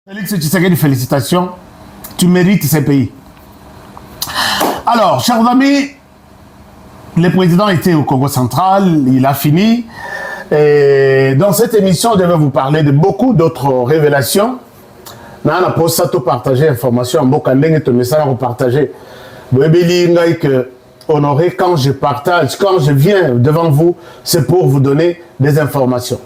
Félix Tshisekedi, félicitations. Tu mérites ces pays. Alors, chers amis, le président était au Congo central, il a fini. Et dans cette émission, je vais vous parler de beaucoup d'autres révélations. On a partagé information en Bokandeng, et message à partager. Honoré, quand je partage, quand je viens devant vous, c'est pour vous donner des informations.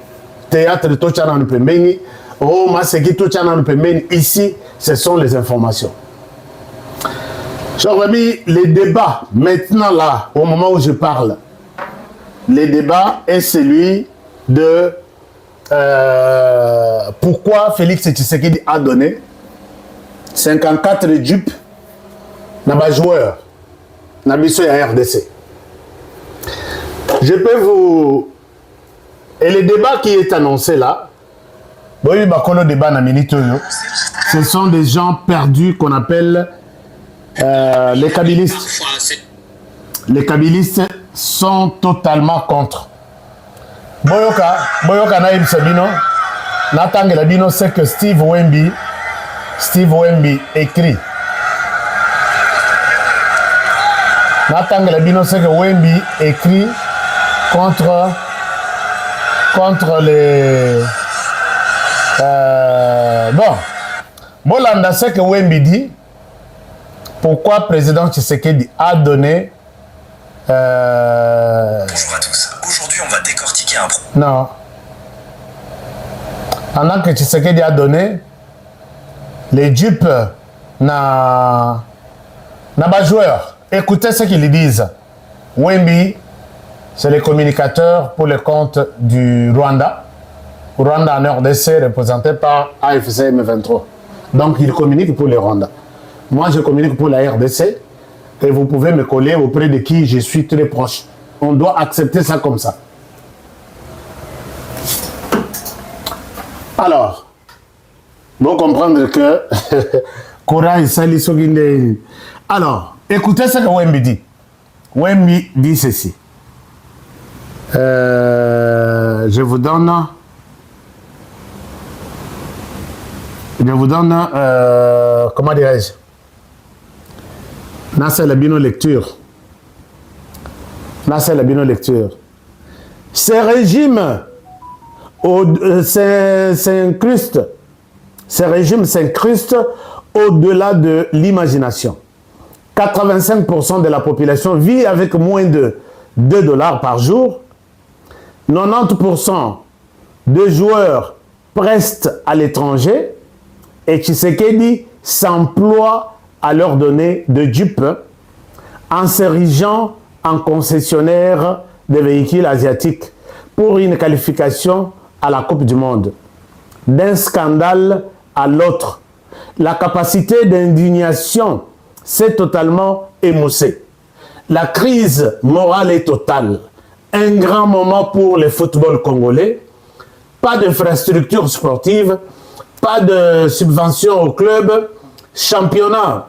Théâtre de Tochanan Pembeni, oh, Maseki Tochanan Pembeni, ici, ce sont les informations. Chers amis, les débats, maintenant là, au moment où je parle, les débats est celui de pourquoi Félix Tshisekedi a donné 54 dupes à joueurs dans la RDC. Je peux vous... Et le débat qui est annoncé là, ce sont des gens perdus qu'on appelle les kabylistes. Les kabylistes sont totalement contre. Boyoka Naïb Sabino, Nathan Gelabino sait que Steve Wemby écrit. Nathan Gelabino sait que Wemby écrit contre les... bon, Bolanda sait que Wemby dit pourquoi le président Tshisekedi a donné... Bonjour à tous. Aujourd'hui, on va décortiquer un... Non. Pendant que Tshisekedi a donné les dupes na joueurs. Écoutez ce qu'ils disent. Wemby, c'est le communicateur pour le compte du Rwanda. Rwanda en RDC représenté par AFC M23. Donc, il communique pour le Rwanda. Moi, je communique pour la RDC. Et vous pouvez me coller auprès de qui je suis très proche. On doit accepter ça comme ça. Alors, vous comprendre que Cora et Sali Soginde. Alors, écoutez ce que Wemby dit. Wemby dit ceci. Je vous donne comment dirais-je? C'est la lecture. C'est la lecture. Ces régimes s'incrustent au-delà de l'imagination. 85% de la population vit avec moins de $2 par jour. 90% de joueurs prestent à l'étranger. Et Tshisekedi s'emploie à leur donner de dupes en s'érigeant en concessionnaire de véhicules asiatiques pour une qualification à la Coupe du Monde. D'un scandale à l'autre, la capacité d'indignation s'est totalement émoussée. La crise morale est totale. Un grand moment pour le football congolais. Pas d'infrastructure sportive, pas de subvention au club, championnat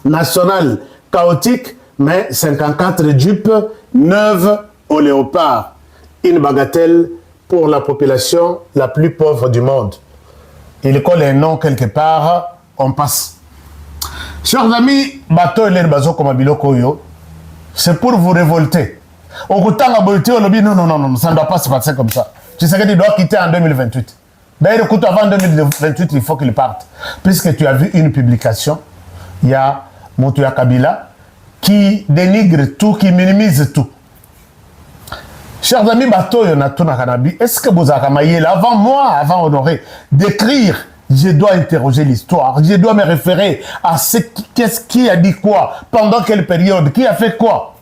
national chaotique, mais 54 dupes neuves au léopard. Une bagatelle pour la population la plus pauvre du monde. Il colle un nom quelque part, on passe. Chers amis, bateau et l'herbazo comme Biloko yo, c'est pour vous révolter. Au coup non, ça ne doit pas se passer comme ça. Tu sais qu'il doit quitter en 2028. D'ailleurs, écoute, avant 2028, il faut qu'il parte. Puisque tu as vu une publication, il y a Moutoua Kabila qui dénigre tout, qui minimise tout. Chers amis, bateau, est-ce que vous avez là avant moi, avant Honoré, d'écrire, je dois interroger l'histoire, je dois me référer à qu'est-ce qui a dit quoi, pendant quelle période, qui a fait quoi.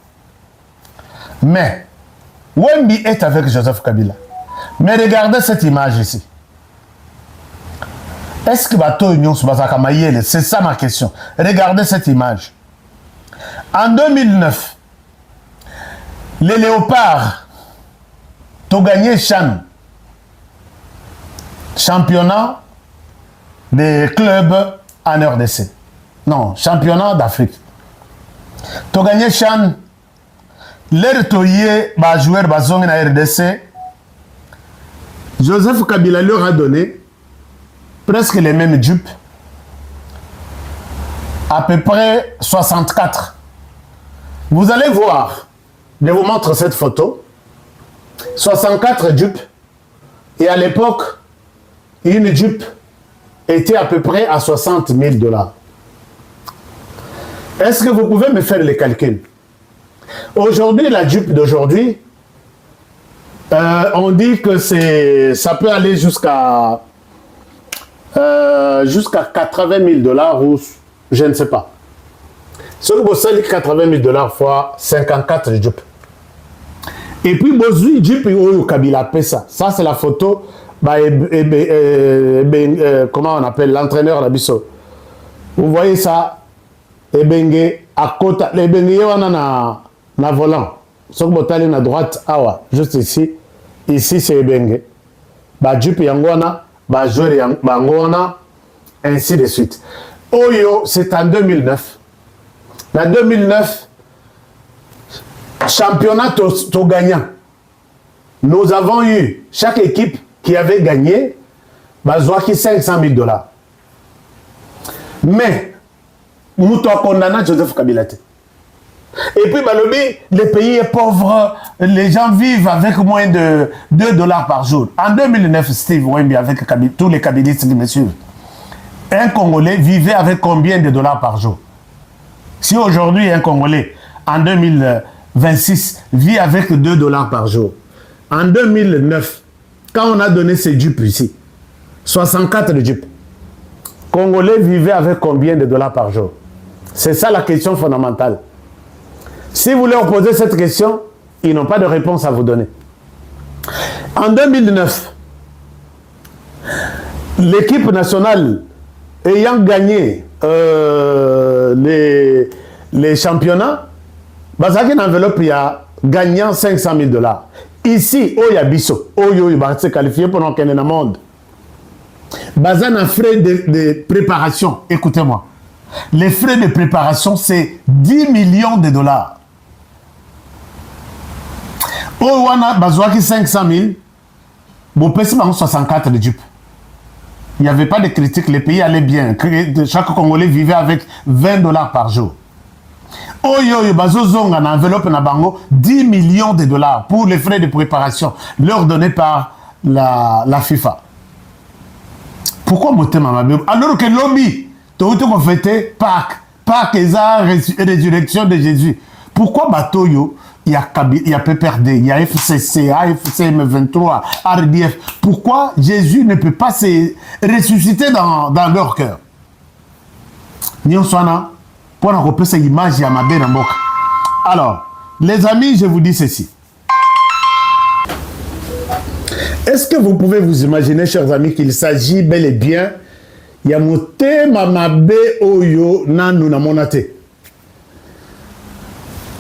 Mais, Wemby est avec Joseph Kabila. Mais regardez cette image ici. Est-ce que bateau union c'est ça ma question. Regardez cette image. En 2009, les léopards ont gagné Chan, championnat des clubs en RDC. Non, championnat d'Afrique. Ont gagné Chan, les retoyés, joueurs en RDC. Joseph Kabila leur a donné presque les mêmes dupes, à peu près 64. Vous allez voir, je vous montre cette photo, 64 dupes, et à l'époque, une dupe était à peu près à 60 000 $. Est-ce que vous pouvez me faire les calculs? Aujourd'hui, la dupe d'aujourd'hui, on dit que ça peut aller jusqu'à 80 000 $ ou je ne sais pas. Ce que vous savez, 80 000 $ fois 54 dupes. Et puis, Bozui dupe ou Kabila Pesa. Ça, c'est la photo. Comment on appelle l'entraîneur d'Abisso. Vous voyez ça? Ebenge à côté. Ebenge na volant. Ce que vous avez à droite, juste ici. Ici, c'est Ebenge. Dupe Yangwana, joueur Yangwana, ainsi de suite. Oyo, c'est en 2009. En 2009, championnat tout gagnant. Nous avons eu, chaque équipe qui avait gagné, 500 000 $. Mais, nous avons condamné Joseph Kabila. Et puis, le pays est pauvre, les gens vivent avec moins de 2 $ par jour. En 2009, Steve Wemby, avec tous les kabilistes qui me suivent, un Congolais vivait avec combien de dollars par jour? Si aujourd'hui, un Congolais, en 2026, vit avec 2 $ par jour, en 2009, quand on a donné ces dupes ici, 64 dupes, Congolais vivaient avec combien de dollars par jour? C'est ça la question fondamentale. Si vous leur posez cette question, ils n'ont pas de réponse à vous donner. En 2009, l'équipe nationale ayant gagné les championnats, Bazaki une enveloppe gagnant 500 000 $. Ici, Oyabiso, Oyo s'est qualifié pour l'enquête dans le monde. Bazan a frais de préparation. Écoutez-moi. Les frais de préparation, c'est 10 millions de $. Owana Bazouaki 500 000, bon, pèse 64 de dupes. Il n'y avait pas de critique, les pays allaient bien. Chaque Congolais vivait avec 20 $ par jour. Oyo Bazozonga na enveloppe na bango 10 millions de $ pour les frais de préparation leur donnés par la FIFA. Pourquoi Motema Mabé? Alors que lobby, tout qu'on fêtait Pâques et la résurrection de Jésus. Pourquoi Batoyo? Il y a PPRD, il y a FCC, AFC M23, RDF. Pourquoi Jésus ne peut pas se ressusciter dans leur cœur? Pour cette image, alors, les amis, je vous dis ceci. Est-ce que vous pouvez vous imaginer, chers amis, qu'il s'agit bel et bien Yamote Mamabe Oyo Nanu Namonate?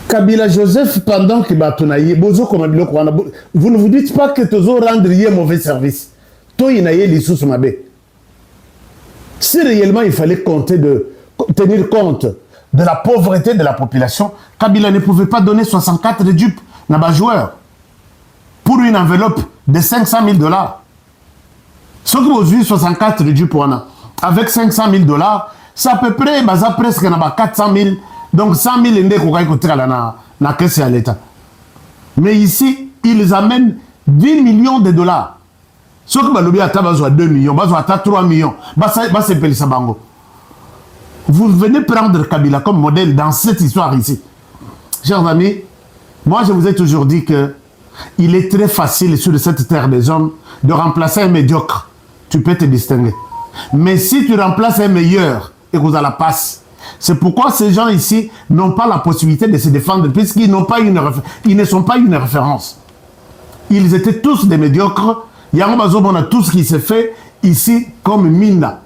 Kabila Joseph, pendant que vous ne vous dites pas que tu rendre mauvais service. Si réellement il fallait tenir compte de la pauvreté de la population, Kabila ne pouvait pas donner 64 dupes à un joueur pour une enveloppe de 500 000 $. Ce que vous avez 64 dupes avec 500 000 $, c'est à peu près presque 400 000. Donc 100 000 na caisse à l'État. Mais ici, ils amènent 10 millions de $. Ce que Balobi a 2 millions, 3 millions. Vous venez prendre Kabila comme modèle dans cette histoire ici. Chers amis, moi je vous ai toujours dit que il est très facile sur cette terre des hommes de remplacer un médiocre. Tu peux te distinguer. Mais si tu remplaces un meilleur et que vous avez la passe, c'est pourquoi ces gens ici n'ont pas la possibilité de se défendre puisqu'ils ils ne sont pas une référence. Ils étaient tous des médiocres. Il y a tout ce qui s'est fait ici comme Minda.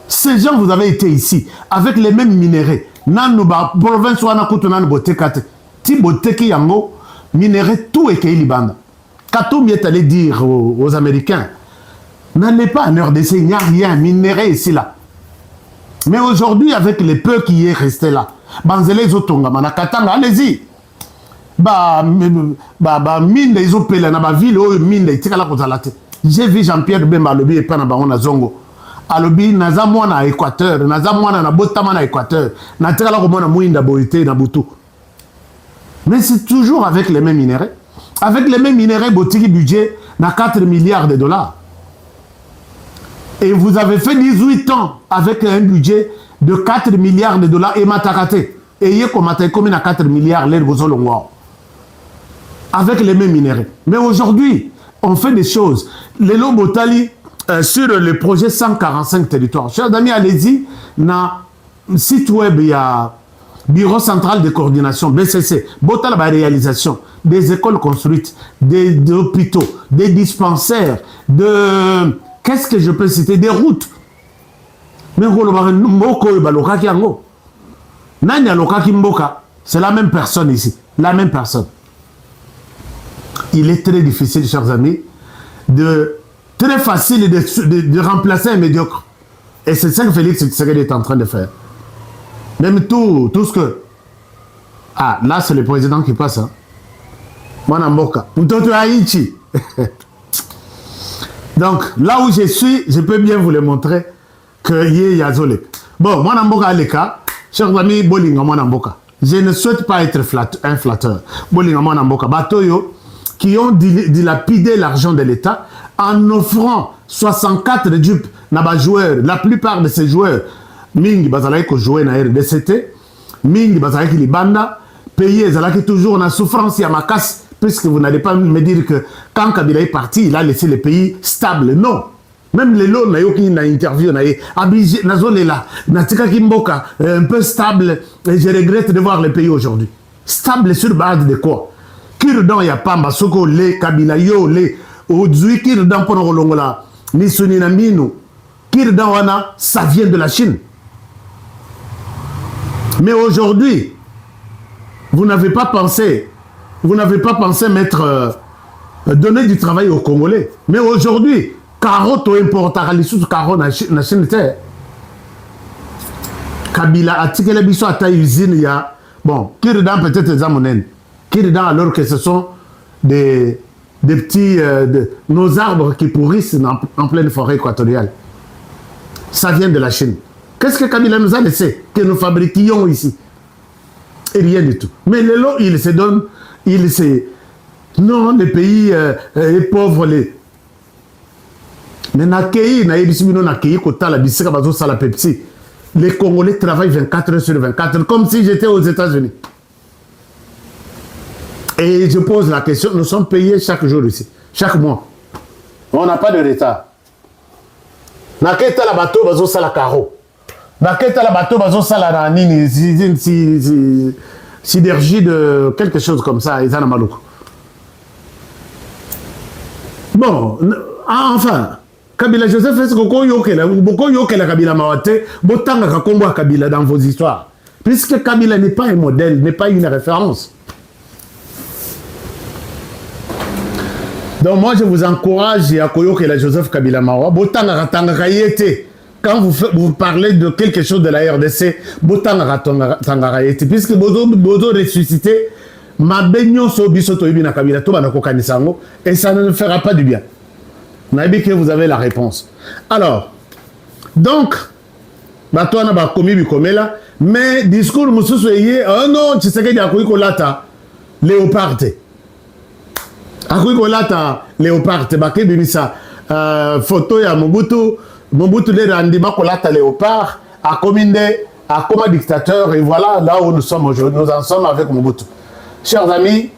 Ces gens, vous avez été ici avec les mêmes minéraux. Nanouba, province wana kutunan botekate. Ti boteki yango, minéraux tout et Kéli-Banda. Katoum est allé dire aux Américains, n'allez pas en RDC, il n'y a rien, minéraux ici là. Mais aujourd'hui, avec les peu qui est resté là, Banzele Zotonga, Manakatanga, allez-y. Mine les opélés, na ville, mine les tirala kozalate. J'ai vu Jean-Pierre Bemba Lobi et Panabango na Zongo. alobi naza mwana Équateur, naza mwana na botama na Équateur, na tikala ko mona muinda boité na butu. Mais c'est toujours avec les mêmes minéraux. Avec les mêmes minéraux, botiki budget na 4 milliards de dollars. Et vous avez fait 18 ans avec un budget de 4 milliards de dollars et matakate. Et yé komata comme na 4 milliards l'air bozolongwa. Avec les mêmes minéraux. Mais aujourd'hui, on fait des choses. Les Lobotali sur le projet 145 territoires. Chers amis, allez-y, na site web, il y a Bureau central de coordination, BCC, Botal la réalisation, des écoles construites, des hôpitaux, des dispensaires, qu'est-ce que je peux citer? Des routes. Mais c'est la même personne ici, la même personne. Il est très difficile, chers amis, très facile de remplacer un médiocre. Et c'est ça que Félix Tshisekedi est en train de faire. Même tout ce que... Ah, là, c'est le président qui passe. Hein. Mwanamboka. Donc, là où je suis, je peux bien vous le montrer que y a Yazole. Bon, Mwanamboka Aleka, chers amis, Bolinga Mwanamboka. Je ne souhaite pas être un flatteur. Bolinga Mwanamboka. Batoyo, qui ont dilapidé l'argent de l'État en offrant 64 dupes à joueurs. La plupart de ces joueurs, Mingi bazalaki ko jouer na RDCT, Mingi bazalaki libanda, pays ezalaki toujours na souffrance ya makas, puisque vous n'allez pas me dire que quand Kabila est parti, il a laissé le pays stable. Non. Même les lots, na yoki na interview na abidje na zone là, na tika kimboka un peu stable, et je regrette de voir le pays aujourd'hui. Stable sur base de quoi? Kirdan ya pamba soko le Kabila yo le ozui kirdan pono longola ni suni na minu. Kirdan wana ça vient de la Chine. Mais aujourd'hui, vous n'avez pas pensé mettre, donner du travail aux Congolais. Mais aujourd'hui, carotte importera les sous carotte na Chine terre. Kabila a tiré les bisous à ta usine, il y a, bon, Kirdan peut-être des amonen. Kirdan alors que ce sont des petits, nos arbres qui pourrissent en pleine forêt équatoriale. Ça vient de la Chine. Qu'est-ce que Kabila nous a laissé que nous fabriquions ici? Et rien du tout. Mais les lots, ils se donnent, non, les pays les pauvres, mais les Congolais travaillent 24 heures sur 24, comme si j'étais aux États-Unis. Et je pose la question, nous sommes payés chaque jour ici, chaque mois. On n'a pas de retard. Naketa la bateau bazo sala caro. Naketa la bateau bazo sala nini synergie de quelque chose comme ça ezana maluku. Bon, enfin, Kabila Joseph est-ce que boko yokela Kabila mawate botanga kakombo Kabila dans vos histoires. Puisque Kabila n'est pas un modèle, n'est pas une référence. Donc moi je vous encourage à koyoke la Joseph Kabila Mawa, botanga tanga yete. Quand vous parlez de quelque chose de la RDC, botanga tanga yete puisque bozo ressuscité ma benyo so bisoto ibina Kabila to bana kokanisango et ça ne fera pas du bien. Nabi que vous avez la réponse. Alors donc batona ba komi bi komela mais discours mususu yé oh non tu sais que ya koiko lata léopard. Akoui lata léopard baké bimisa photo ya Mobutu le randi makolata léopard a commis dictateur et voilà là où nous sommes aujourd'hui. Nous en sommes avec Mobutu. Chers amis,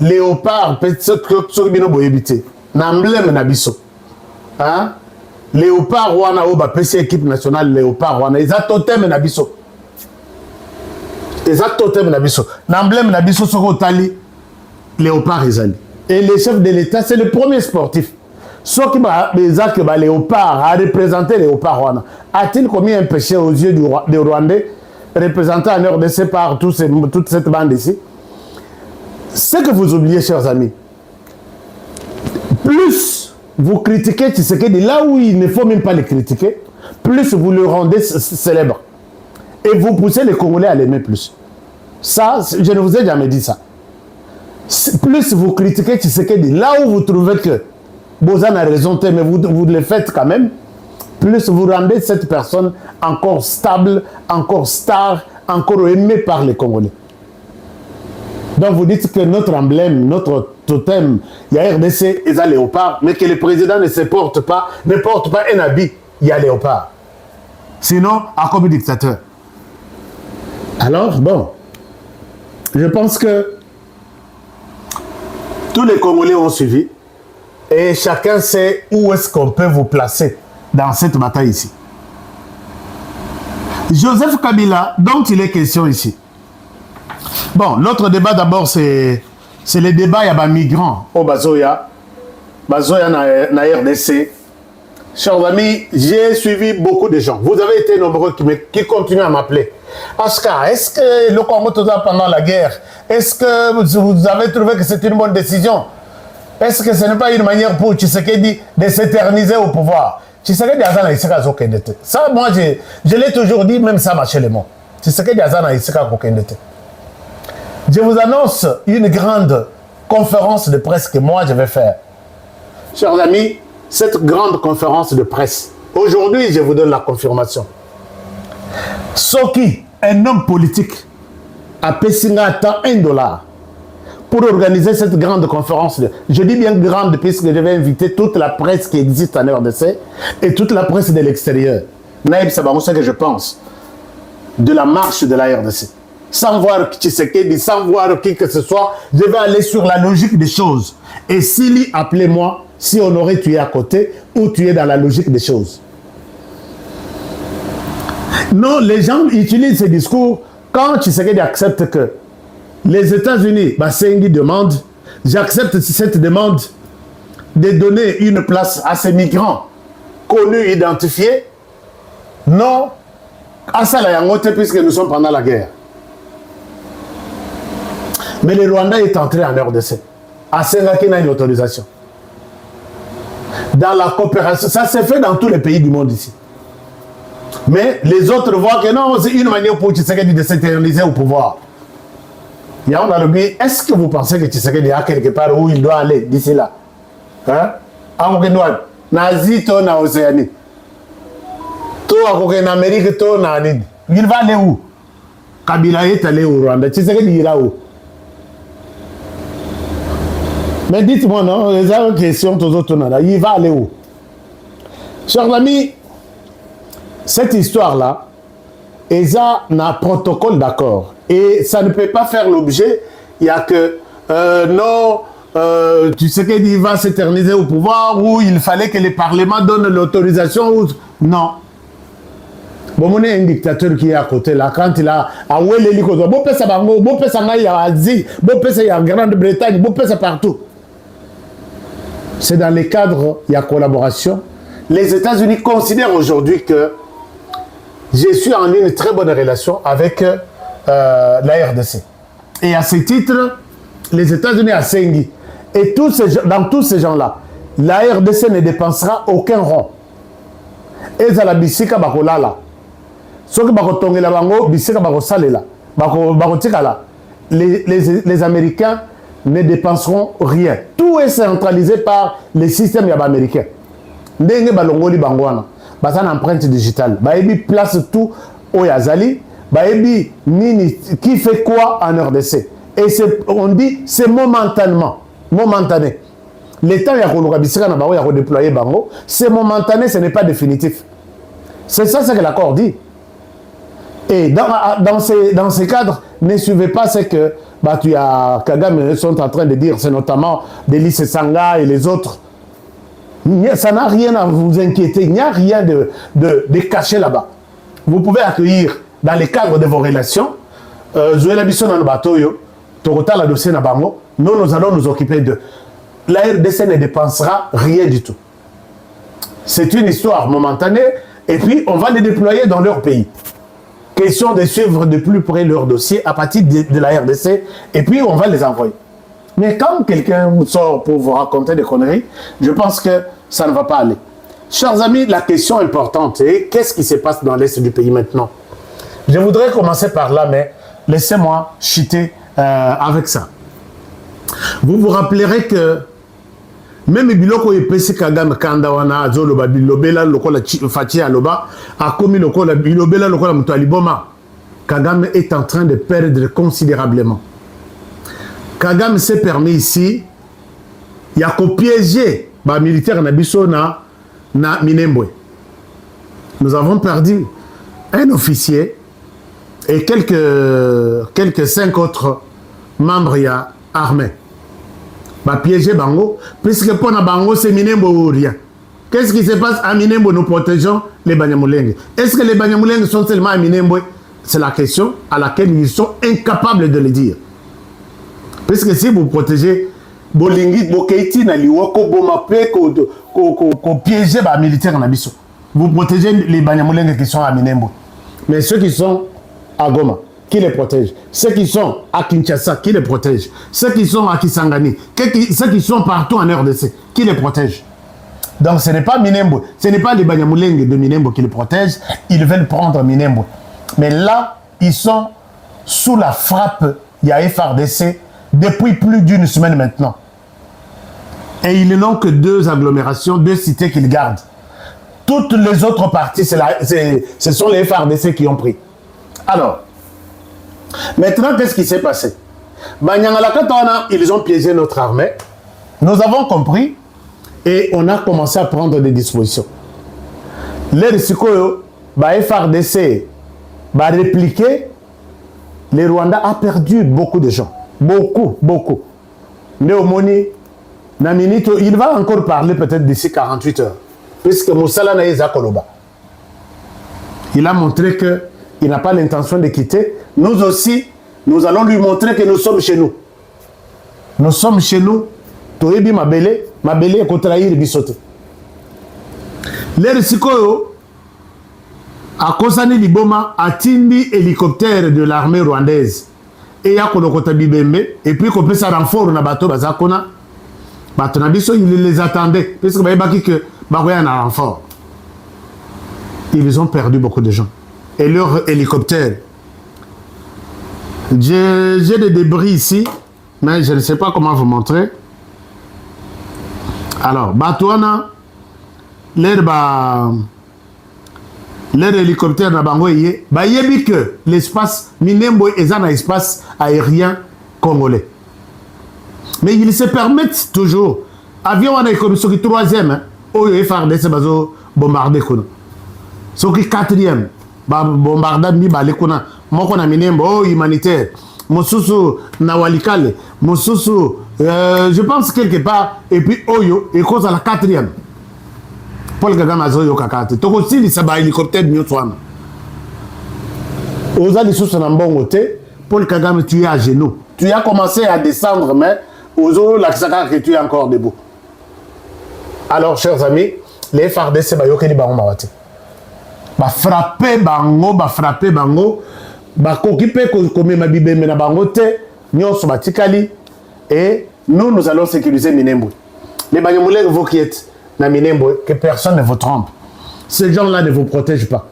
léopard peut-être bino boyebité na emblème na biso. Hein? Léopard wana oba PC équipe nationale léopard wana eza totem na biso. Eza totem na biso. Na emblème na biso soko tali léopard ezali. Et le chef de l'État, c'est le premier sportif. Sauf que Léopard a représenté Léopard. A-t-il commis un péché aux yeux des Rwandais, représenté en RDC par toute cette bande ici? Ce que vous oubliez, chers amis, plus vous critiquez Tshisekedi là où il ne faut même pas le critiquer, plus vous le rendez célèbre. Et vous poussez les Congolais à l'aimer plus. Ça, je ne vous ai jamais dit ça. Plus vous critiquez Tshisekedi, là où vous trouvez que Bozan a raison, mais vous le faites quand même, plus vous rendez cette personne encore stable, encore star, encore aimée par les Congolais. Donc vous dites que notre emblème, notre totem, il y a RDC et ça léopard, mais que le président ne porte pas un habit, il y a léopard. Sinon, à comme dictateur. Alors, bon, je pense que tous les Congolais ont suivi et chacun sait où est-ce qu'on peut vous placer dans cette bataille ici. Joseph Kabila, dont il est question ici. Bon, l'autre débat d'abord, c'est le débat, il y a des migrants au Bazoya na RDC. Chers amis, j'ai suivi beaucoup de gens. Vous avez été nombreux qui continuent à m'appeler. Oscar, est-ce que le Congo pendant la guerre, est-ce que vous avez trouvé que c'est une bonne décision? Est-ce que ce n'est pas une manière pour Tshisekedi de s'éterniser au pouvoir? Tshisekedi Azana Iseka Kokendete. Ça, moi, je l'ai toujours dit, même ça marchait les mots. Tshisekedi Azana Iseka Kokendete. Je vous annonce une grande conférence de presse que moi je vais faire. Chers amis, cette grande conférence de presse, aujourd'hui je vous donne la confirmation. Soki, un homme politique, a payé $1 pour organiser cette grande conférence. Je dis bien grande puisque je vais inviter toute la presse qui existe en RDC et toute la presse de l'extérieur. Naïb Sabamou, c'est ce que je pense de la marche de la RDC. Sans voir Tshisekedi, sans voir qui que ce soit, je vais aller sur la logique des choses. Et s'il appelez-moi, si on aurait tué à côté, ou tué dans la logique des choses. Non, les gens utilisent ces discours quand Tshisekedi accepte que les États-Unis, Sengi demande, j'accepte cette demande de donner une place à ces migrants connus, identifiés. Non, à ça la yangote puisque nous sommes pendant la guerre. Mais le Rwanda est entré en RDC. À Sengaki, il y a une autorisation. Dans la coopération, ça s'est fait dans tous les pays du monde ici. Mais les autres voient que non, c'est une manière pour Tshisekedi de s'éterniser au pouvoir. Il y a un lobby. Est-ce que vous pensez que Tshisekedi a quelque part où il doit aller d'ici là? Hein? Nazi, toi, na Océanie. Toi, en Amérique, toi, na Anid. Il va aller où? Kabila est allé au Rwanda. Tshisekedi ira où? Mais dites-moi, non, les autres questions, il va aller où? Chers amis, cette histoire-là, ESA n'a protocole d'accord. Et ça ne peut pas faire l'objet, il n'y a que, non, tu sais qu'il va s'éterniser au pouvoir, ou il fallait que le Parlement donne l'autorisation, ou... Non. Bon, on est un dictateur qui est à côté là, quand il a Awele Likozo, bon pesa bango, bon pesa ngaï à Asie, bon pesa y a Grande-Bretagne, bon pesa partout. C'est dans les cadres, il y a collaboration. Les États-Unis considèrent aujourd'hui que je suis en une très bonne relation avec la RDC. Et à ce titre, les États-Unis à Sengi. Et dans tous ces gens-là, la RDC ne dépensera aucun rond. Et ça la bisika bakolala. Ce que bakotongela bango bisika bakosalela. Bakotikala. Les Américains ne dépenseront rien. Tout est centralisé par les systèmes américains. Ndenge balongoli bangwana. Basan empreinte digitale. Baebi place tout au Yazali. Baebi nini qui fait quoi en RDC. Et on dit c'est momentanément. Momentané. L'État ya koloka bisika na bango ya redéployer bango, c'est momentané, ce n'est pas définitif. C'est ça ce que l'accord dit. Et dans ces cadres, ne suivez pas ce que tu as Kagame sont en train de dire, c'est notamment Delis Sanga et les autres. Ça n'a rien à vous inquiéter, il n'y a rien de caché là-bas. Vous pouvez accueillir dans les cadres de vos relations, Zoé Labisson dans le bateau, Torota la dossier na bango, nous allons nous occuper de. La RDC ne dépensera rien du tout. C'est une histoire momentanée et puis on va les déployer dans leur pays. Question de suivre de plus près leur dossier à partir de la RDC et puis on va les envoyer. Mais quand quelqu'un sort pour vous raconter des conneries, je pense que ça ne va pas aller. Chers amis, la question importante est qu'est-ce qui se passe dans l'Est du pays maintenant? Je voudrais commencer par là, mais laissez-moi chuter avec ça. Vous vous rappellerez que même biloko epesi Kagame kanda wana azoloba bilobela lokola Fachi aloba akomi lokola bilobela lokola muto aliboma. Kagame est en train de perdre considérablement. Kagame s'est permis ici il y a qu'au piéger ba militaire na biso na Minembwe. Nous avons perdu un officier et quelques 5 autres membres ya armée. Ba piéger bango puisque pour na bango c'est Minembwe ou rien. Qu'est-ce qui se passe à Minembwe? Nous protégeons les Banyamulenge. Est-ce que les Banyamulenge sont seulement à Minembwe? C'est la question à laquelle ils sont incapables de le dire. Puisque si vous protégez Bolingi, Bokeiti, Naliwako, Bomape, ko piéger les militaires na biso. Vous protégez les Banyamulenge qui sont à Minembwe. Mais ceux qui sont à Goma, qui les protègent? Ceux qui sont à Kinshasa, qui les protègent? Ceux qui sont à Kisangani, ceux qui sont partout en RDC, qui les protègent? Donc ce n'est pas Minembwe, ce n'est pas les Banyamulenge de Minembwe qui les protègent, ils veulent prendre Minembwe. Mais là, ils sont sous la frappe, il y a FRDC, depuis plus d'une semaine maintenant. Et ils n'ont que 2 agglomérations, 2 cités qu'ils gardent. Toutes les autres parties, ce sont les FRDC qui ont pris. Alors, maintenant, qu'est-ce qui s'est passé? Ils ont piégé notre armée. Nous avons compris et on a commencé à prendre des dispositions. Les FRDC va répliquer. Le Rwanda a perdu beaucoup de gens. Beaucoup. Néomoni, Naminito, il va encore parler peut-être d'ici 48 heures. Puisque Moussala Naïza Koloba. Il a montré qu'il n'a pas l'intention de quitter. Nous aussi, nous allons lui montrer que nous sommes chez nous. Nous sommes chez nous. Toyebi Mabele est contre Bisote. Les Sikoyo, à Kosani Liboma, a tindi hélicoptère de l'armée rwandaise. Et il y a Kolokota Bibembe. Et puis, qu'on peut ça renfort na bateau Bazakona. Bateau Nabiso, il les attendait. Parce que un renfort. Ils ont perdu beaucoup de gens. Et leur hélicoptère. J'ai des débris ici, mais je ne sais pas comment vous montrer. Alors, Batouana, leur hélicoptère na bango yé, ba yebi que l'espace Minembwe est un espace aérien congolais. Mais ils se permettent toujours. Avion on a comme ce qui 3e, au FRDC bazo bombarder kono. Ce qui 4e, ba bombarder mi ba lekona, moko na Minembwe oh humanitaire. Mosusu na Walikale, Mosusu je pense quelque part et puis Oyo et cause à la 4e. Paul Kagame azoyo kakate. Toko sili saba hélicoptère nyotwana. Oza lisusu na mbongo te, Paul Kagame tu es à genoux. Tu as commencé à descendre mais ozo la kisaka que tu es encore debout. Alors chers amis, les FARDC ba yokeli bango mawate. Ba frapper bango, ba kokipe komema bibeme na bango te, nyonso batikali et nous allons sécuriser Minembwe. Les Banyamulenge vous qui êtes na Minembwe, que personne ne vous trompe. Ces gens-là ne vous protègent pas.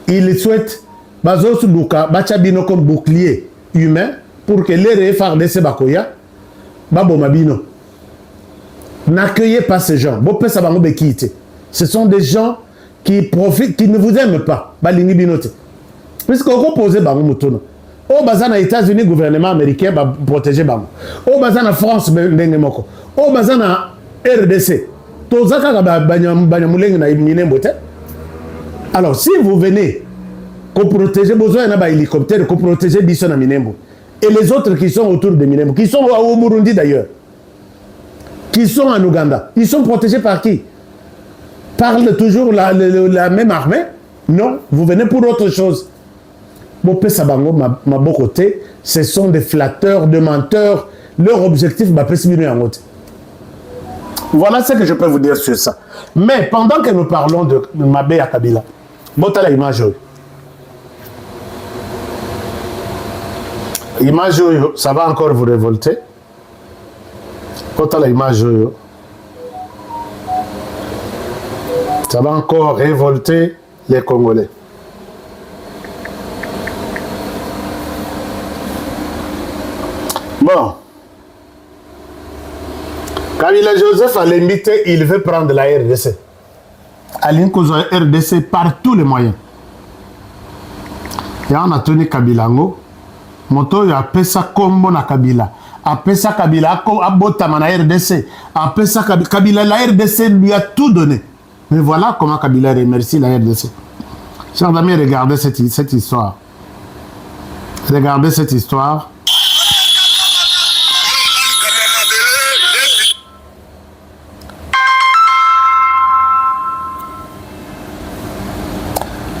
Ils souhaitent bazo suluka bachabino comme bouclier humain pour que les FARDC bakoya babo mabino. N'accueillez pas ces gens. Ce sont des gens qui profitent, qui ne vous aiment pas. Puisque vous posez bango mutono. Au bazan aux États-Unis, gouvernement américain va protéger bango. Au bazan en France, bengemoko. Au bazan en RDC. Alors, si vous venez, qu'on protège besoin d'un hélicoptère, qu'on protège Bisson à Minembwe. Et les autres qui sont autour de Minembwe, qui sont au Burundi d'ailleurs, qui sont en Ouganda, ils sont protégés par qui? Parle toujours la même armée? Non, vous venez pour autre chose. Bopé Sabango, ma beau côté, ce sont des flatteurs, des menteurs. Leur objectif, voilà ce que je peux vous dire sur ça. Mais pendant que nous parlons de Mabé à Kabila, botala image. Image, ça va encore vous révolter. Botala image. Ça va encore révolter les Congolais. Bon. Kabila Joseph a limité, il veut prendre la RDC. Aline Kozo RDC par tous les moyens. Et on a tenu Kabila Ngo. Moto ya pesa kombo na Kabila. A pesa Kabila a botama na RDC. A pesa Kabila, la RDC lui a tout donné. Mais voilà comment Kabila remercie la RDC. Chers amis, regardez cette histoire. Regardez cette histoire.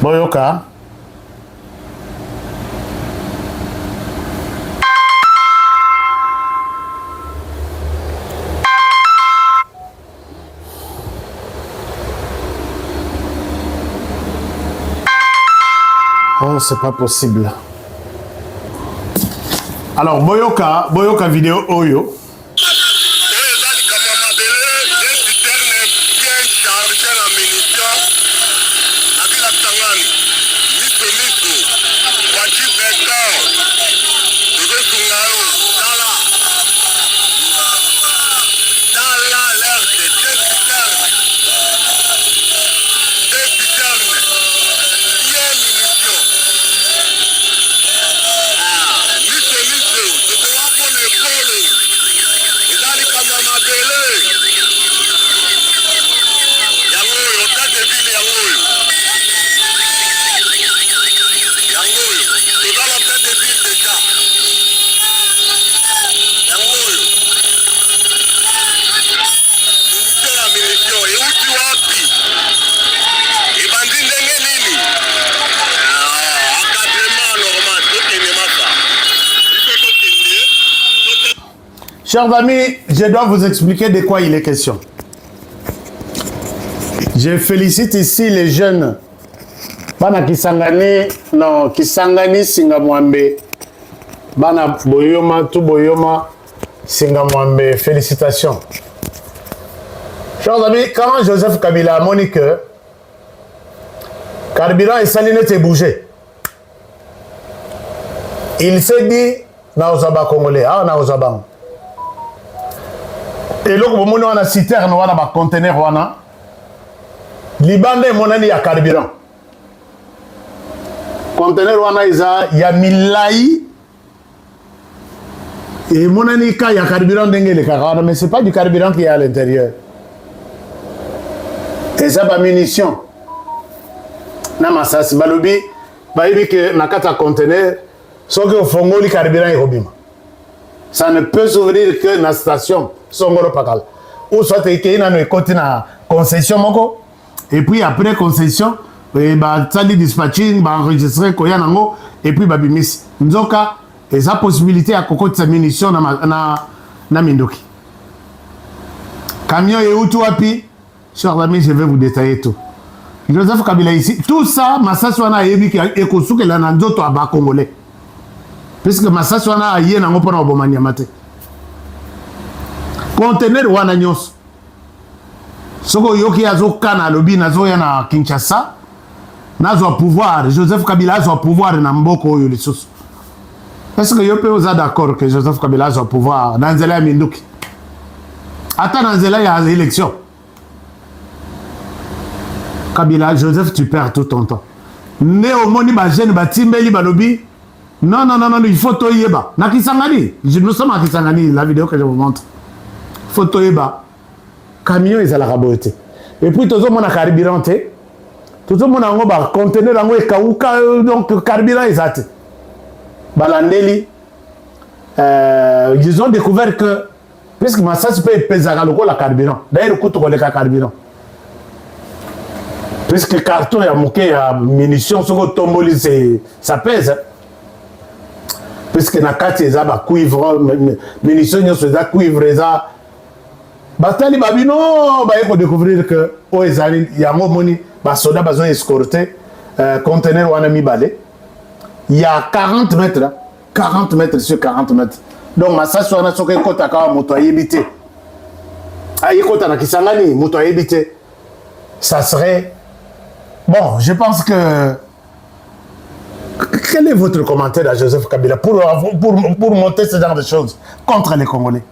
Boyoka. Oh, c'est pas possible. Alors, Boyoka vidéo Oyo. Chers amis, je dois vous expliquer de quoi il est question. Je félicite ici les jeunes. Bana Kisangani, non, Kisangani Singamwambe. Bana Boyoma, tout Boyoma, Singamwambe. Félicitations. Chers amis, quand Joseph Kabila a moni que carburant et saliné est bougé, il s'est dit, Naozaba Congolais, ah, Naozaba. Et là, on a une citerne, on a un conteneur, on a Libanais, mon ami, il y a carburant. Conteneur, on a il y a Milaï. Et mon ami, il y a carburant, mais ce n'est pas du carburant qui est à l'intérieur. Et ça, pas munitions. Namasa, si balobi, baïbi que nakata conteneur, sauf que au fond, le carburant est robima. Ça ne peut s'ouvrir que dans la station Songoro Pakal. Ou soit qu'il y a une concession, et puis après concession, il y a des dispatching, il y a enregistré, et puis il y a des Nzoka, et ça possibilité à coco de sa munition na Mindoki. Camion et Utuapi, chers amis, je vais vous détailler tout. Joseph Kabila ici, tout ça, Massaswana Ebi qui est Kosuke la Nanzoto à bas congolais. Puisque Massaswana a yé nango pona obomani amate. Conteneur wana nyos. Soko yoki azo kana lobi nazo ya na Kinshasa. Nazo pouvoir, Joseph Kabila azo pouvoir na mboko oyo lisusu. Est-ce que yope oza d'accord que Joseph Kabila azo pouvoir dans nzela ya Minduki? Ata dans nzela ya élection. Kabila, Joseph, tu perds tout ton temps. Néomoni ba jeune ba timbeli ba lobi. Non, il faut toyeba. Na Kisangani, nous sommes à Kisangani, la vidéo que je vous montre. Il faut toyeba. Camion, ils ont la raboté. Et puis, tout le monde a carburant. Tout le monde a un conteneur, donc carburant, ils ont. Balandeli, ils ont découvert que, puisque Massas peut peser le carburant. D'ailleurs, le coût de carburant. Puisque le carton est moqué à munitions, ce que tomboli, ça pèse. Puisque na kati eza ba cuivre munitions nyonso eza cuivre eza batali babino ba yeko découvrir que o ezali yango moni ba soda bazo escorter conteneur wana mibale il y a 40 mètres sur 40 mètres donc Massassi wana soke kota ka moto ayebite ayekota na Kisangani moto ayebite ça serait bon. Je pense que quel est votre commentaire à Joseph Kabila pour monter ce genre de choses contre les Congolais?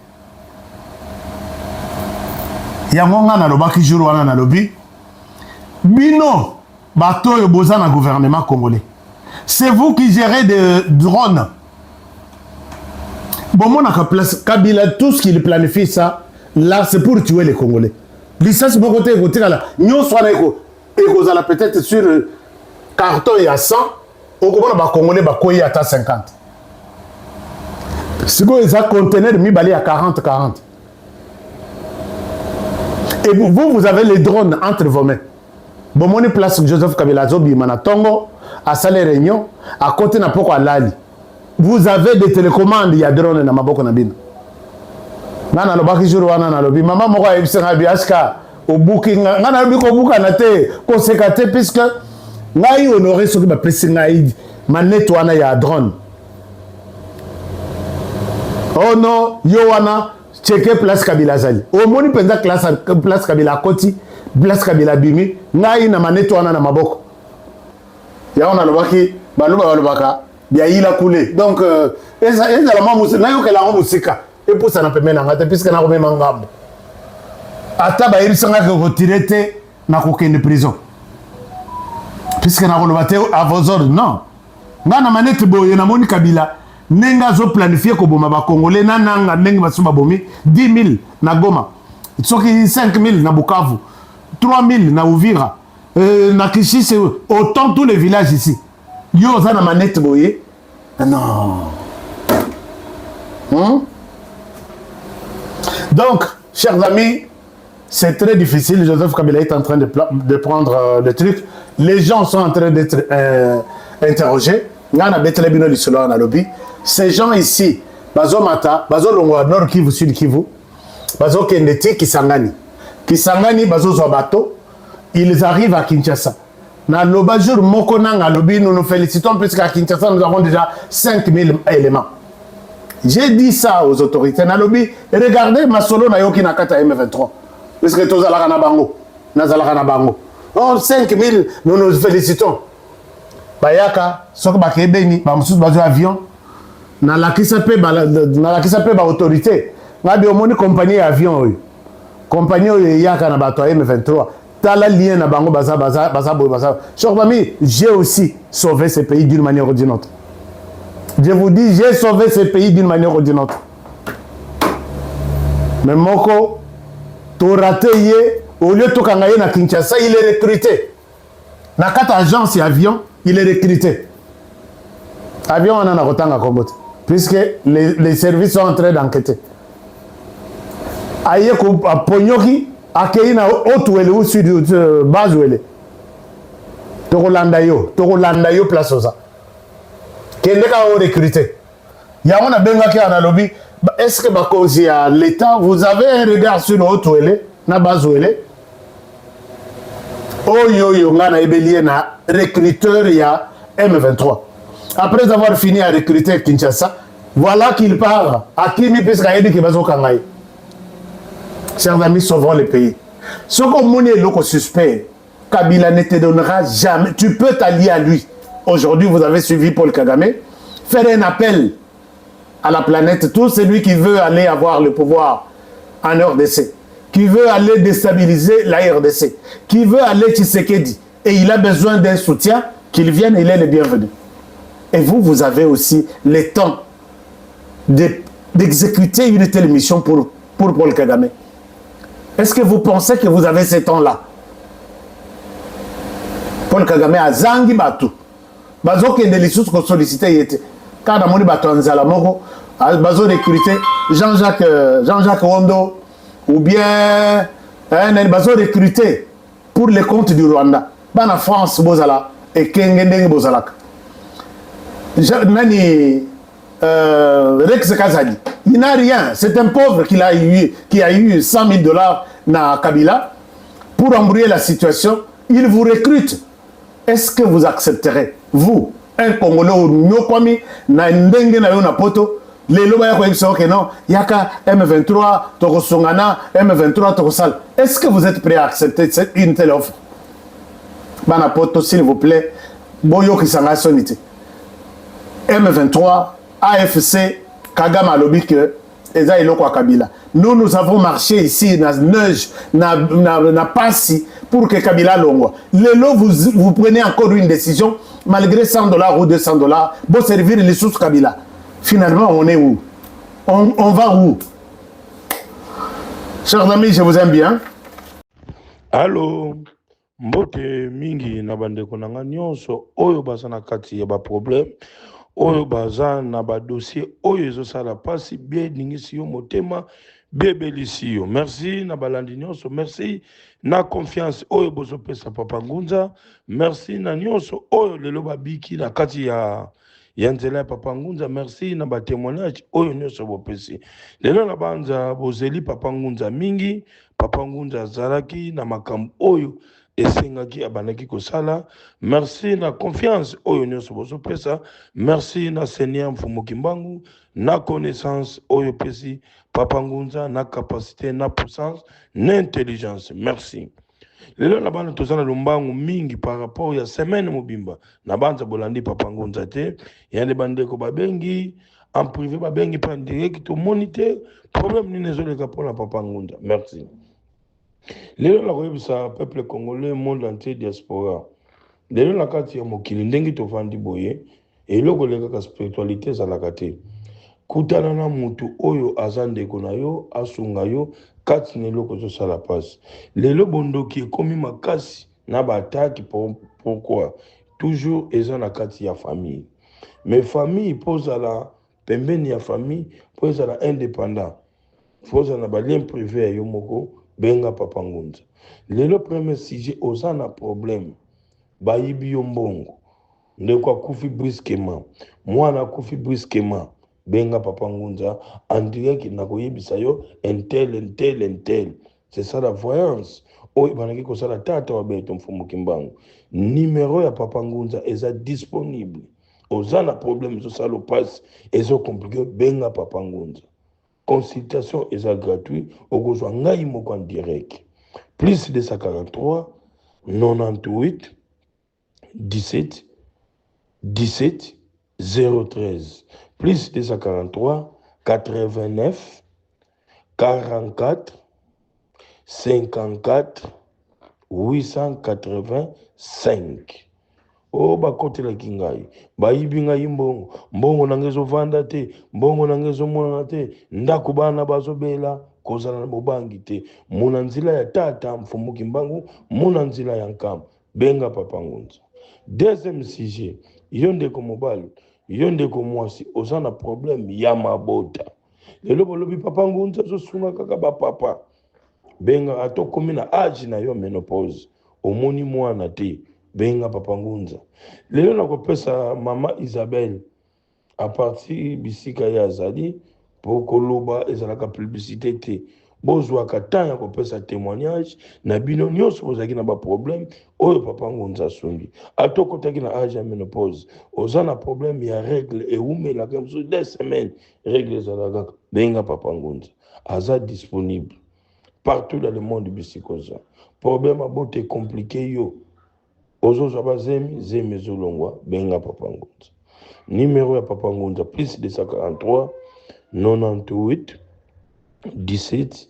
yango nga na lobaki jour wana na lobi bino bato yo boza na gouvernement congolais. C'est vous qui gérez des drones. Bon, mon place Kabila, tout ce qu'il planifie ça, là, c'est pour tuer les Congolais. Licence, mon côté, côté là, nous sommes peut-être sur le carton, il y a 100, au Congolais, Congolais, il y a 50. Si vous avez un conteneur, il y a 40. Et vous avez les drones entre vos mains. Bon, mon place Joseph Kabila, Zobi, Manatongo, à Salé Réunion, à côté de Poko Lali. Vous avez des télécommandes, il y a des drones dans ma boca. Nana lobaki jour wana na lobi mama moko ayebisanga biaska au booking ngana lobi ko buka na te ko sekate puisque ngai honorer soki ba pesi ngai manette wana ya drone. Oh non, yo wana checker place Kabila zali. O moni penza place Kabila koti, place Kabila bimi, ngai na manette wana na maboko. Ya ona lobaki balobaka bia ila coulé. Donc eza la mamusi na yo ke la musika. Et pour ça n'a pas mené puisque n'a pas même ngabo. Ata ba irisanga que retirer te na kokende prison. Puisque n'a pas le à vos ordres non. Ngana manette boye na moni Kabila nenga zo planifier ko boma ba Congolais na nanga nenga basuma bomi 10 000 na Goma. Soki 5 000 na Bukavu, 3 000 na Uvira, na Kishi c'est autant tous les villages ici. Yo za na manette boye. Non. Donc, chers amis, c'est très difficile. Joseph Kabila est en train de prendre le truc. Les gens sont en train d'être interrogés. Ces gens ici, Bazo Mata, Bazo Longwa, Nord Kivu, Sud Kivu, Bazo Kendeti, Kisangani, Bazo Zobato, ils arrivent à Kinshasa. Dans le bas jour, Mokonanga, Lobi, nous nous félicitons puisqu'à Kinshasa, nous avons déjà 5000 éléments. J'ai dit ça aux autorités. Nalobi, regardez ma solo na yoki nakata M23. Parce que tous ala bango, nazala na bango. Oh 5000, nous nous félicitons. Bayaka, sok bakebeni, ba mususu bazo avion. Na la ki sape ba autorité. Ngabi omoni compagnie avion oyo. Compagnie oyo yaka na bato M23. Tala lien na bango baza. Chers amis, j'ai aussi sauvé ce pays d'une manière ou d'une autre. Je vous dis, j'ai sauvé ce pays d'une manière ou d'une autre. Mais Moko, tu raté, au lieu de Kangaye na Kinshasa, il est recruté. Dans 4 agences et avions, il est recruté. Avion, on en a autant à Kombote. Puisque les services sont en train d'enquêter. Aïe, à Pognoki, à Keina, Otuele, ou Sud, Bazouele. Tokolandayo, place aux ça. Quelqu'un a recruté. Il y a un bengaki à lobby. Est-ce que l'État, vous avez un regard sur le Haut-Ouélé, na Bazouélé? Oh yo, on a ébélé na recruteur il y a M23. Après avoir fini à recruter Kinshasa, voilà qu'il part à Kimi puisqu'il dit qu'il va au Kangaï. Chers amis, sauvons le pays. Ce qu'on monnaie le suspect, Kabila ne te donnera jamais. Tu peux t'allier à lui. Aujourd'hui, vous avez suivi Paul Kagame, faire un appel à la planète, tout celui qui veut aller avoir le pouvoir en RDC, qui veut aller déstabiliser la RDC, qui veut aller Tshisekedi, et il a besoin d'un soutien, qu'il vienne, il est le bienvenu. Et vous avez aussi le temps d'exécuter une telle mission pour Paul Kagame. Est-ce que vous pensez que vous avez ce temps-là? Paul Kagame a Zangi Batu. Bazo qui est des choses qu'on sollicite. Quand on a dit Batu Anzala Moko, Bazo recruté Jean-Jacques Rondo, ou bien Bazo recruté pour les comptes du Rwanda. Bana France Bozala et Kengendeng Bozalak. Nani Rex Kazadi. Il n'a rien. C'est un pauvre qui a eu 100 000 $ na Kabila pour embrouiller la situation. Il vous recrute. Est-ce que vous accepterez, vous, un Congolais ou Nyokwami, na ndenge na yo na poto, les loba ya ko que non, yaka M23, Tokosongana, M23, Tokosal. Est-ce que vous êtes prêt à accepter une telle offre? Bana poto, s'il vous plaît, boyo kisanga sonité. M23, AFC, Kagame alobi que eza eloko Kabila. Nous avons marché ici, na neige, na passi, pour que Kabila Longo. Lelo, vous prenez encore une décision, malgré 100 $ ou 200 $, pour servir les sous Kabila. Finalement, on est où? On va où? Chers amis, je vous aime bien. Allô, mbote mingi na bandeko na nga nyonso oyo baza na kati ya ba problème oyo baza na ba dossier oyo ezosala pasi bien ningisi yo motema bebelisi yo. Merci na balandi nyonso, merci na confiance oyo bozopesa Papa Ngunza, merci na nyonso oyo lelo babiki na kati ya nzela ya Papa Ngunza, merci na ba témoignage oyo nyonso bopesi. Lelo na banza bozeli Papa Ngunza mingi, Papa Ngunza azalaki na makambo oyo esengaki abanaki kosala. Merci na confiance oyo nyonso bozopesa, merci na Seigneur Mfumu Kimbangu na connaissance oyo pesi Papa Ngunza, na capacité, na puissance, na intelligence. Merci. Lelo na bana tozana lumbangu mingi par rapport ya semaine mobimba na banza bolandi Papa Ngunza te ya le bandeko babengi en privé babengi pa direct to moniteur problème ni nezoleka pona Papa Ngunza. Merci. Lelo na koyebisa peuple congolais, monde entier, diaspora. Lelo na kati ya mokili ndengi tovandi boye eloko leka spiritualité zalaka te. Kutana na mutu oyo azandeko na yo asunga yo kati na eloko zosala pasi. Lelo bondoki ekomi makasi na bataki. Pourquoi? Toujours eza na kati ya famille. Mais famille pozala pembeni ya famille pozala indépendant. Pozala ba lien privé ya yo moko benga Papa Ngunza. Lelo premier sujet ozana problème. Bayibi yo mbongo. Ndeko akufi brusquement. Mwana akufi brusquement. Benga Papa Ngunza, en direct na koyebisa yo intel. C'est ça la voyance. Oyo banaki kosala tata wa beto Mfumu Kimbangu. Numéro ya Papa Ngunza eza disponible. Ozana problème zo salo passe ezo compliqué benga Papa Ngunza. Consultation eza gratuit okozwa ngai moko en direct. Plus 243 98 17 17 013. Plus 243 89 44 54 885. Oh bakotela kingai bayibi ngai mbongo nangezo vanda te, mbongo nangezo mona te, ndako bana bazobela kozala na bobangi te. Muna nzila ya tata Mfumu Kimbangu, muna nzila ya nkamba benga Papa Ngunza. Deuxième sujet, yondeko mobali, yondeko mwasi ozana problème ya mabota. Lelo bolobi Papa Ngunza zosunga kaka ba papa. Benga atokomi na age na yo menopause. Omoni mwana te. Benga Papa Ngunza. Lelo na kopesa Mama Isabelle à partir bisika ya azali pour koloba ezalaka publicité te. Bozwa katanya kopesa témoignage na bino nyonso bozaki na ba problème oyo Papa Ngunza sungi. Atoko taki na âge ya menopause. Ozana problème ya règle et umela comme sur 2 semaines règle ezalaka benga Papa Ngunza. Aza disponible partout dans le monde bisikoza. Problème abote compliqué yo. Ozo bazemi zemi zolongwa benga Papa Ngunza. Numéro ya Papa Ngunza plus 243 98 17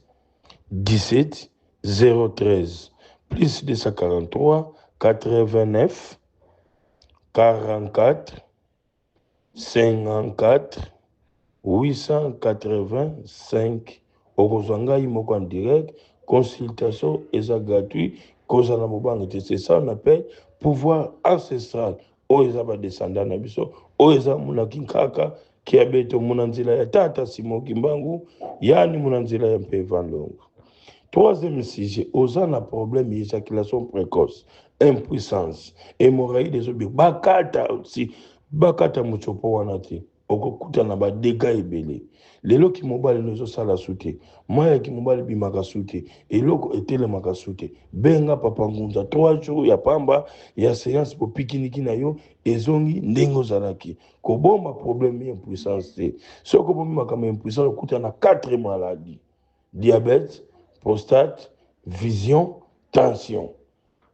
17 013 plus 243 89 44 54 885. Okozanga imoko en direct, consultation eza gratuit, cause na mobanga te. C'est ça on appelle pouvoir ancestral. Oeza ba descendant na biso, oeza muna kinkaka kiabeto muna nzila ya tata Simo Kimbangu, yani muna nzila ya Mpevan Longo. Troisième sujet, ozana problème éjaculation précoce, impuissance, hémorragie des obi, bakata aussi, bakata muchopo wanati, okokuta na ba dégâts ebele. Lelo ki mobali nozo sala sute, maya ki mobali bimaka sute, eloko etele maka sute, benga Papa Ngunza, 3 jours ya pamba, ya séance po pikiniki na yo, ezongi ndengo zalaki. Koboma problème impuissance te. Soko bomi makama impuissance, okuta na 4 maladies. Diabète, prostate, vision, tension.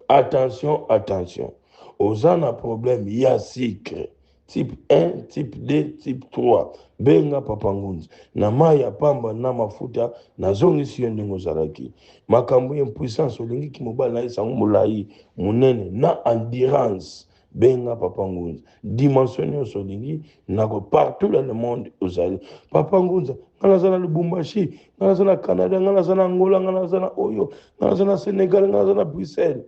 Attention. Ozana problème ya sucre. type 1, type 2, type 3. Benga papa ngunza. Na mai ya pamba na mafuta na zongi siyo ndingo zaraki. Makambu ya puissance olingi ki mobile na isa ngumulai munene na endurance. Benga papa ngunza. Dimension nyonso olingi nako partout dans le monde ozali. Papa ngunza ngana zana Lubumbashi, ngana zana Canada, ngana zana Angola, ngana zana Oyo, ngana zana Sénégal, ngana zana Bruxelles.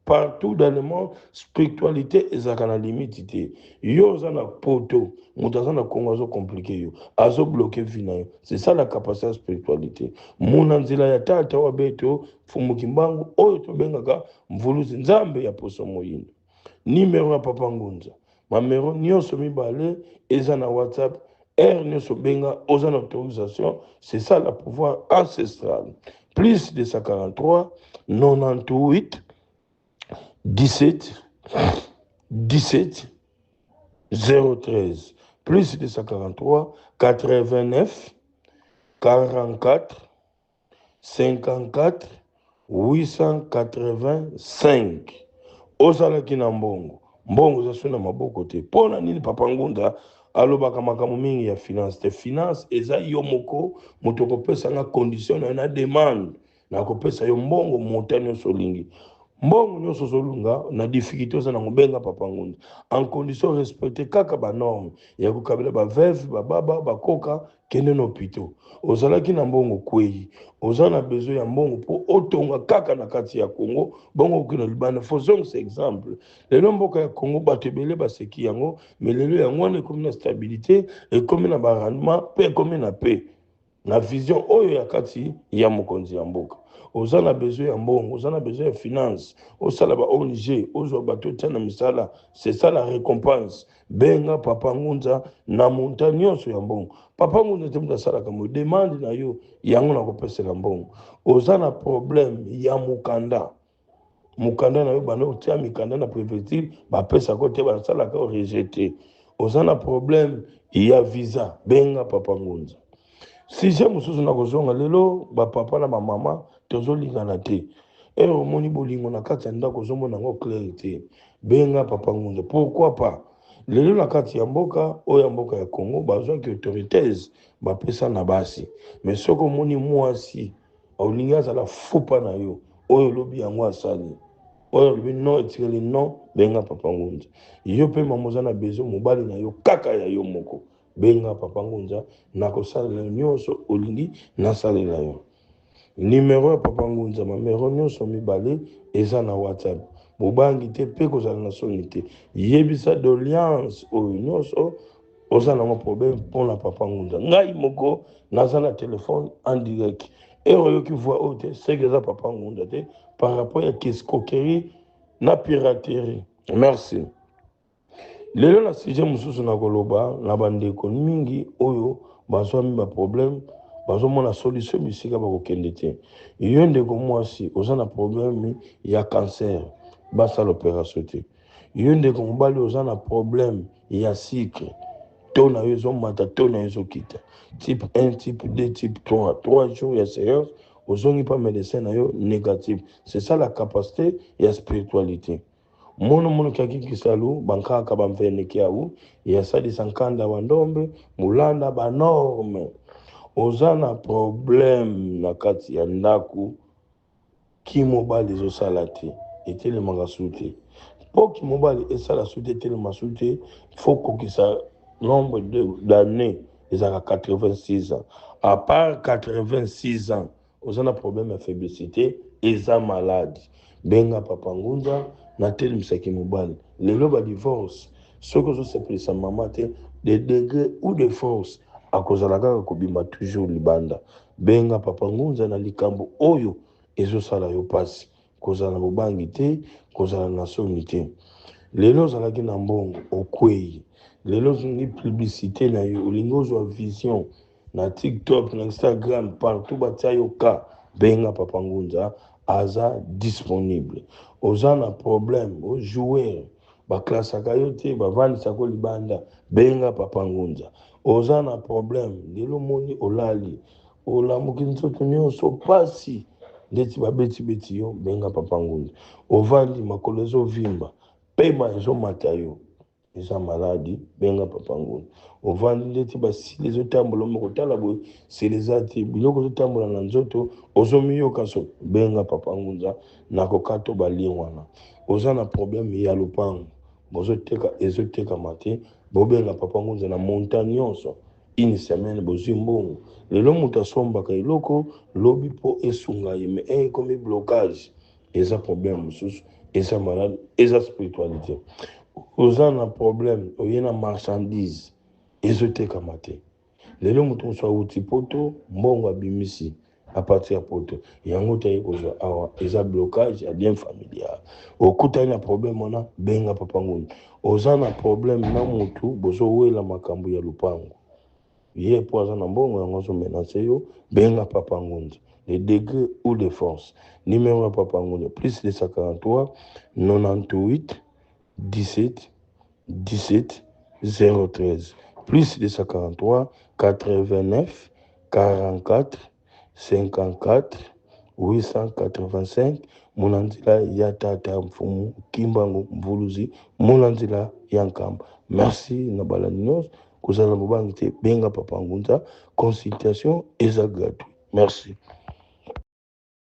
Partout dans le monde, spiritualité est à la limite. Yo zana poto, mutazana Congo azo compliqué yo, azo bloqué vina yo. C'est ça la capacité de spiritualité. Muna nzila ya tata wa beto, fumukimbangu, oyo to bengaka, mvuluzi nzambe ya poso moyindo. Numéro ya papa ngunza. Ma numéro nyonso mibale, eza na WhatsApp, nyonso benga, oza na autorisation, c'est ça le pouvoir ancestral. Plus de 143, 98, 17 17 013 plus de 143 89 44 54 885 ozalaki na mbongo zasu na maboko te pona nini papa ngunda alobaka makambo mingi ya finance te finance eza yo moko moto kopesa nga condition na demande na kopesa yo mbongo montane solingi mbongo nyonso zolunga na difficulté oza na ngobenga papa ngunda en condition respecter kaka ba norme ya kokabela ba veuve ba baba ba koka kende na hôpital ozalaki na mbongo kwei oza na besoin ya mbongo po otonga kaka na kati ya Congo bongo kino libana faisons ce exemple lelo mboka ya Congo batebele baseki yango mais lelo yango ne comme na stabilité et comme na ba rendement pe comme na paix na vision oyo ya kati ya mokonzi ya mboka oza na besoin ya mbongo oza na besoin ya finance osala ba ONG ozwa bato tana misala c'est ça la récompense benga papa ngunza na montagne nyonso ya mbongo papa ngunza te mtasala kamo demande na yo yango na kopesela mbongo oza na problème ya mukanda na yo bana otia mikanda na préfecture bapesa ko te basala ka rejeter oza na problème ya visa benga papa ngunza si j'ai mususu na kozonga lelo ba papa na ba mama tozolingana te omoni bolingo na kati ya ndako ozomona ngo clarité benga papa ngunza pourquoi pas lelo na kati ya mboka oyo ya mboka ya Congo bazwaki autorités bapesa na basi mais soko omoni mwasi olingi azala fupa na yo oyo lobi yango asali oyo lobi non etikeli non benga papa ngunza yo mpe mama oza na besoin mobali na yo kaka ya yo moko benga papa ngunza na kosalela nyonso olingi nasalela yo numéro ya papa ngunza mamero nyonso mibale eza na WhatsApp bobangi te mpe kozala na soni te yebisa d'alliance oyo nyonso oza nango problème mpona papa ngunza ngai moko naza na telefone en direct oyoki voix oyo te seke eza papa ngunza te par rapport ya escroquerie na piraterie merci lelo na sujet mosusu na koloba na bandeko mingi oyo bazwami ba problème bazomona solution bisika bakokende te yo ndeko mwasi oza na problème ya cancer basala opération te yo ndeko mobali oza na problème ya sucre to na yo ezomata to na yo ezokita type 1 type 2 type 3 jours ya séance ozongi pa médecin na yo négatif c'est ça la capacité ya spiritualité mono kaki kisalu bankaka bamveneke au ya sadi sankanda wandombe mulanda ba norme oza na problème na kati ya ndaku ki mobali ezosala te etelemaka su te po ki mobali esala su te etelema su te fo kokisa nombre d'années ezalaka 86 ans à part 86 ans oza na problème ya faiblesité eza malade benga papa ngunza na telemisaki mobali lelo ba divorce soki ozosepelisa mama te de degré ou de force akozala kaka kobima toujours libanda benga papa ngunza na likambo oyo ezosala yo pasi kozala na bobangi te kozala na soni te lelo ozalaki na mbongo okwei lelo ozongi publicité na yo olingi ozwa vision na TikTok na Instagram partout batia yo ka benga papa ngunza aza disponible oza na problème o joueur baklasaka yo te bavandisaka libanda benga papa ngunza oza na problème lelo moni olali olamuki nzoto nyonso pasi ndeti babeti yo benga papa ngunza ovandi makolo ezovimba pema ezomata yo eza maladi benga papa ngunza ovandi ndeti basili ezotambola mokotala boye sili eza te biloko ezotambola na nzoto ozomiyoka so benga papa ngunza nakokata balie wana oza na problème ya lopango bozoteka ezotekama te bobenga papa ngunza na montagne nyonso une semaine bozwi mbongo lelo moto asombaka eloko lobi mpo esunga ye me ekomi blocage eza problème mosusu eza malade eza spiritualité oza na problème oye na marchandise ezotekama te lelo moto mosu awuti poto mbongo abimisi apartir ya poto yango taye kozwa awa eza blocage ya bien familial okutani na problème wana benga papa ngunza oza na problème na motu bozowela makambo ya lupango ye po aza na mbongo yango azomenase yo benga papa ngunza les degrés ou de force numéro ya papa ngunza plus 243 98 17 17 013 plus 243 89 44 54 885 Munanzila ya tata mfumu Kimbangu Mvuluzi Munanzila ya Nkamba. Merci na balaninos kozala bobangi te benga papa ngunza consultation eza gratuit. Merci.